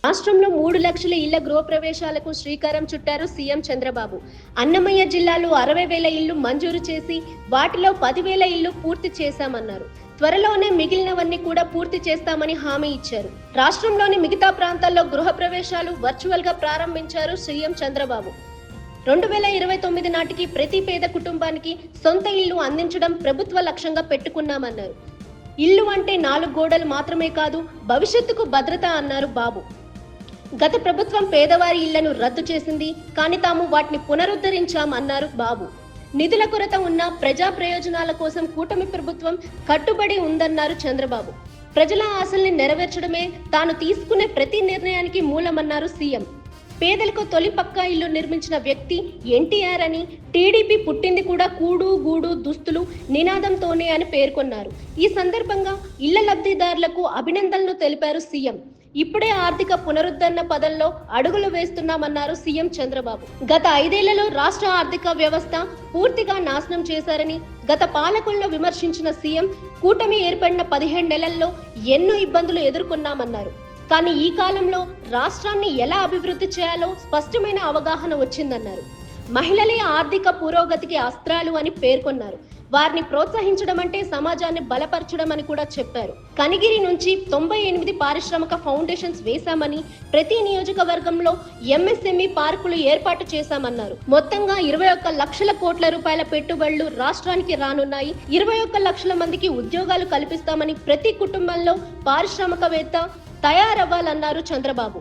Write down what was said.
రాష్ట్రంలో 3 లక్షల ఇళ్ల గృహప్రవేశాలకు శ్రీకారం చుట్టారు సీఎం చంద్రబాబు. అన్నమయ్య జిల్లాలో 60,000 ఇళ్లు మంజూరు చేసి వాటిలో 10,000 ఇళ్లు పూర్తి చేశామన్నారు. త్వరలోనే మిగిలినవన్నీ కూడా పూర్తి చేస్తామని హామీ ఇచ్చారు. రాష్ట్రంలోని మిగతా ప్రాంతాల్లో గృహప్రవేశాలు వర్చువల్ గా ప్రారంభించారు సీఎం చంద్రబాబు. 2029 నాటికి ప్రతి పేద కుటుంబానికి సొంత ఇల్లు అందించడం ప్రభుత్వ లక్ష్యంగా పెట్టుకున్నామన్నారు. ఇల్లు అంటే 4 గోడలు మాత్రమే కాదు, భవిష్యత్తుకు భద్రత అన్నారు బాబు. గత ప్రభుత్వం పేదవారి ఇళ్లను రద్దు చేసింది, కానీ తాము వాటిని పునరుద్ధరించామన్నారు బాబు. నిధుల కొరత ఉన్న ప్రజా ప్రయోజనాల కోసం కూటమి ప్రభుత్వం కట్టుబడి ఉందన్నారు చంద్రబాబు. ప్రజల ఆశల్ని నెరవేర్చడమే తాను తీసుకునే ప్రతి నిర్ణయానికి మూలమన్నారు సీఎం. పేదలకు తొలి పక్కా ఇల్లు నిర్మించిన వ్యక్తి ఎన్టీఆర్ అని, టీడీపీ పుట్టింది కూడా కూడు గూడు దుస్తులు నినాదంతోనే అని పేర్కొన్నారు. ఈ సందర్భంగా ఇళ్ల లబ్ధిదారులకు అభినందనలు తెలిపారు సీఎం. ఇప్పుడే ఆర్థిక పునరుద్ధరణ పదంలో అడుగులు వేస్తున్నామన్నారు సీఎం చంద్రబాబు. గత 5 ఏళ్లలో రాష్ట్ర ఆర్థిక వ్యవస్థ పూర్తిగా నాశనం చేశారని గత పాలకుల్లో విమర్శించిన సీఎం, కూటమి ఏర్పడిన 15 నెలల్లో ఎన్నో ఇబ్బందులు ఎదుర్కొన్నామన్నారు. కానీ ఈ కాలంలో రాష్ట్రాన్ని ఎలా అభివృద్ధి చేయాలో స్పష్టమైన అవగాహన వచ్చిందన్నారు. మహిళలే ఆర్థిక పురోగతికి అస్త్రాలు అని పేర్కొన్నారు. వారిని ప్రోత్సహించడం అంటే సమాజాన్ని బలపరచడం అని కూడా చెప్పారు. కనిగిరి నుంచి 98 పారిశ్రామిక ఫౌండేషన్స్ వేశామని, ప్రతి నియోజకవర్గంలో ఎంఎస్ఎంఈ పార్కులు ఏర్పాటు చేశామన్నారు. మొత్తంగా 21 లక్షల కోట్ల రూపాయల పెట్టుబడులు రాష్ట్రానికి రానున్నాయి. 21 లక్షల మందికి ఉద్యోగాలు కల్పిస్తామని, ప్రతి కుటుంబంలో పారిశ్రామికవేత్త తయారవ్వాలన్నారు చంద్రబాబు.